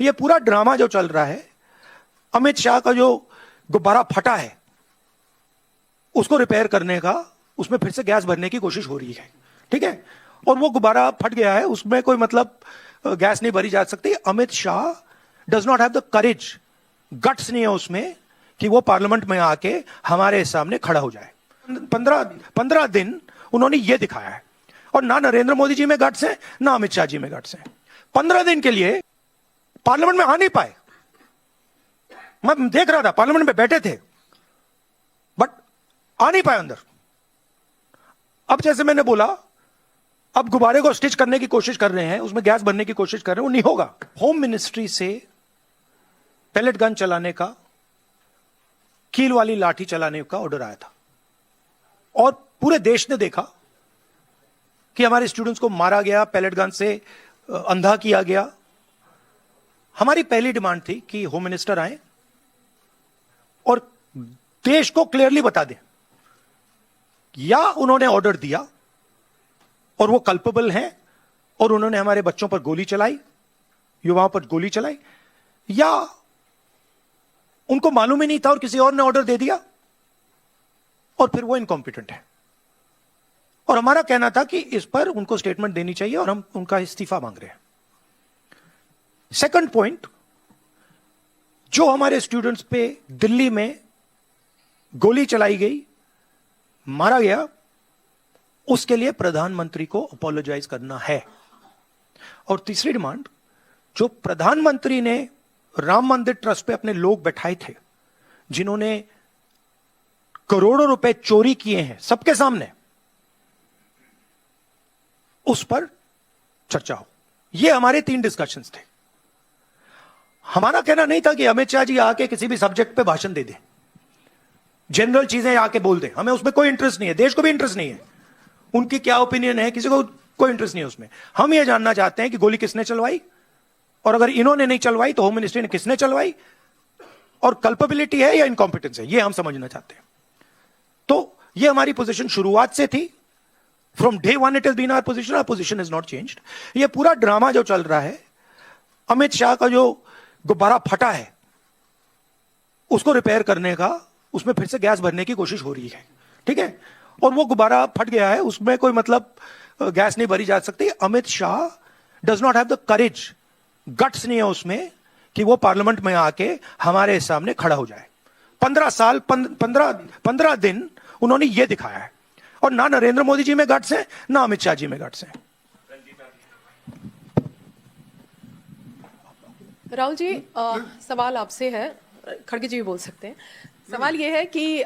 ये पूरा ड्रामा जो चल रहा है, अमित शाह का जो गुब्बारा फटा है उसको रिपेयर करने का, उसमें फिर से गैस भरने की कोशिश हो रही है, ठीक है। और वो गुब्बारा फट गया है, उसमें कोई मतलब गैस नहीं भरी जा सकती। Amit Shah does not have the courage, guts नहीं है उसमें कि वो पार्लियामेंट में आके हमारे सामने खड़ा हो जाए। 15 दिन उन्होंने ये दिखाया है, और ना नरेंद्र मोदी जी में गट्स है, ना अमित शाह जी में गट्स है। 15 दिन के लिए पार्लियामेंट में आ नहीं पाए। मैं देख रहा था, पार्लियामेंट में बैठे थे बट आ नहीं पाए अंदर। अब जैसे मैंने बोला, अब गुब्बारे को स्टिच करने की कोशिश कर रहे हैं, उसमें गैस भरने की कोशिश कर रहे हैं, वो नहीं होगा। होम मिनिस्ट्री से पैलेट गन चलाने का, कील वाली लाठी चलाने का ऑर्डर आया था, और पूरे देश ने देखा कि हमारे स्टूडेंट्स को मारा गया, पैलेट गन से अंधा किया गया। हमारी पहली डिमांड थी कि होम मिनिस्टर आए और देश को क्लियरली बता दें, या उन्होंने ऑर्डर दिया और वो कल्पेबल हैं और उन्होंने हमारे बच्चों पर गोली चलाई, युवाओं पर गोली चलाई, या उनको मालूम ही नहीं था और किसी और ने ऑर्डर दे दिया और फिर वो इनकॉम्पिटेंट है। और हमारा कहना था कि इस पर उनको स्टेटमेंट देनी चाहिए और हम उनका इस्तीफा मांग रहे हैं। सेकंड पॉइंट, जो हमारे स्टूडेंट्स पे दिल्ली में गोली चलाई गई, मारा गया, उसके लिए प्रधानमंत्री को अपोलोजाइज करना है। और तीसरी डिमांड, जो प्रधानमंत्री ने राम मंदिर ट्रस्ट पे अपने लोग बैठाए थे, जिन्होंने करोड़ों रुपए चोरी किए हैं सबके सामने, उस पर चर्चा हो। ये हमारे 3 डिस्कशंस थे। हमारा कहना नहीं था कि अमित शाह जी आके किसी भी सब्जेक्ट पे भाषण दे दें, जनरल चीजें आके बोल दें, हमें उसमें कोई इंटरेस्ट नहीं है, देश को भी इंटरेस्ट नहीं है, उनकी क्या ओपिनियन है किसी को कोई इंटरेस्ट नहीं है उसमें। हम ये जानना चाहते हैं कि गोली किसने चलवाई, और अगर इन्होंने नहीं चलवाई तो होम मिनिस्ट्री ने किसने चलवाई, और कल्पेबिलिटी है या इनकॉम्पिटेंस है, ये हम समझना चाहते हैं। तो ये हमारी पोजीशन शुरुआत से थी। From day 1 it has been our position, our position is not changed. ये पूरा ड्रामा जो चल रहा है, अमित शाह का जो गुब्बारा फटा है उसको रिपेयर करने का, उसमें फिर से गैस भरने की कोशिश हो रही है, ठीक है। और वो गुब्बारा फट गया है, उसमें कोई मतलब गैस नहीं भरी जा सकती। Amit Shah does not have the courage, guts नहीं है उसमें कि वो पार्लियामेंट में आके हमारे सामने खड़ा हो जाए। 15 दिन उन्होंने ये दिखाया है, और ना नरेंद्र मोदी जी में गट्स है, ना अमित शाह जी में गट्स है। राहुल जी, सवाल आपसे है, खड़गे जी भी बोल सकते हैं। सवाल यह है कि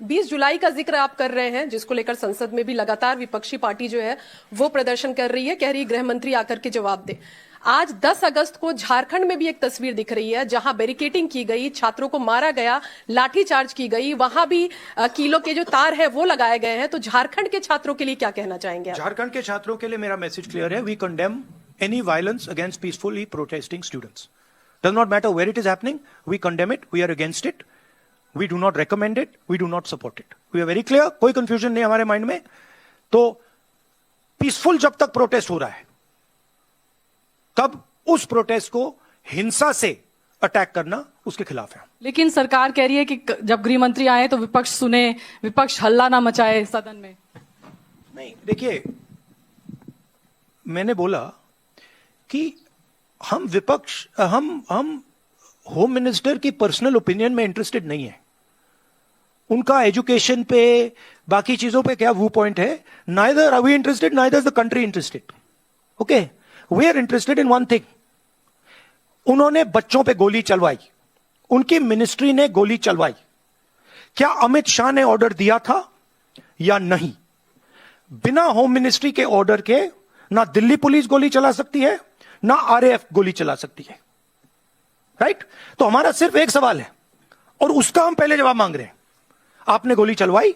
20 जुलाई का जिक्र आप कर रहे हैं, जिसको लेकर संसद में भी लगातार विपक्षी पार्टी जो है वो प्रदर्शन कर रही है, कह रही गृह मंत्री आकर के जवाब दे। आज 10 अगस्त को झारखंड में भी एक तस्वीर दिख रही है जहां बैरिकेडिंग की गई, छात्रों को मारा गया, लाठीचार्ज की गई, वहां भी कीलों के जो तार है वो लगाए गए हैं। तो झारखंड के छात्रों के लिए क्या कहना चाहेंगे आप? झारखंड के छात्रों के लिए मेरा मैसेज क्लियर है। We condemn any violence against peacefully protesting students. Does not matter where it is happening, we condemn it, we are against it, we do not recommend it, we do not support it. We are very clear, कोई confusion नहीं हमारे mind में। तो peaceful जब तक protest हो रहा है, कब उस प्रोटेस्ट को हिंसा से अटैक करना, उसके खिलाफ है। लेकिन सरकार कह रही है कि जब गृह मंत्री आए तो विपक्ष सुने, विपक्ष हल्ला ना मचाए सदन में। नहीं, देखिए, मैंने बोला कि हम विपक्ष, हम होम मिनिस्टर की पर्सनल ओपिनियन में इंटरेस्टेड नहीं है। उनका एजुकेशन पे, बाकी चीजों पे क्या व्यू पॉइंट है, neither are we interested, neither is the country interested. Okay, we are interested in one thing. उन्होंने बच्चों पे गोली चलवाई, उनकी मिनिस्ट्री ने गोली चलवाई, क्या अमित शाह ने ऑर्डर दिया था या नहीं? बिना होम मिनिस्ट्री के ऑर्डर के ना दिल्ली पुलिस गोली चला सकती है, ना आरएएफ गोली चला सकती है, राइट? तो हमारा सिर्फ एक सवाल है और उसका हम पहले जवाब मांग रहे हैं। आपने गोली चलवाई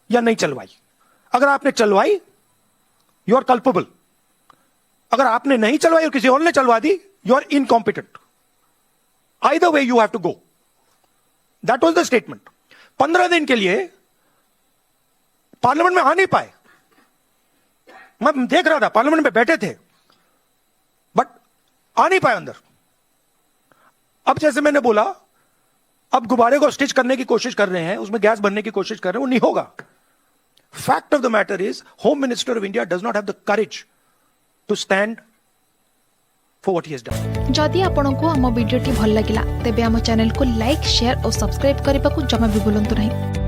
या नहीं चलवाई? अगर आपने चलवाई, यू आर कल्पेबल। अगर आपने नहीं चलवाई और किसी और ने चलवा दी, you are incompetent. Either way you have to go. That was the statement. 15 दिन के लिए पार्लियामेंट में आ नहीं पाए। मैं देख रहा था, पार्लियामेंट में बैठे थे बट आ नहीं पाए अंदर। अब जैसे मैंने बोला, अब गुब्बारे को स्टिच करने की कोशिश कर रहे हैं, उसमें गैस भरने की कोशिश कर रहे हैं, वो नहीं होगा। Fact of the matter is, home minister of India does not have the courage to stand for what he has done. जदि आपंक आम भिडी भल लगा तेब आम चैनल को लाइक, शेयर और सब्सक्राइब करने को जमा भी भूलु नहीं।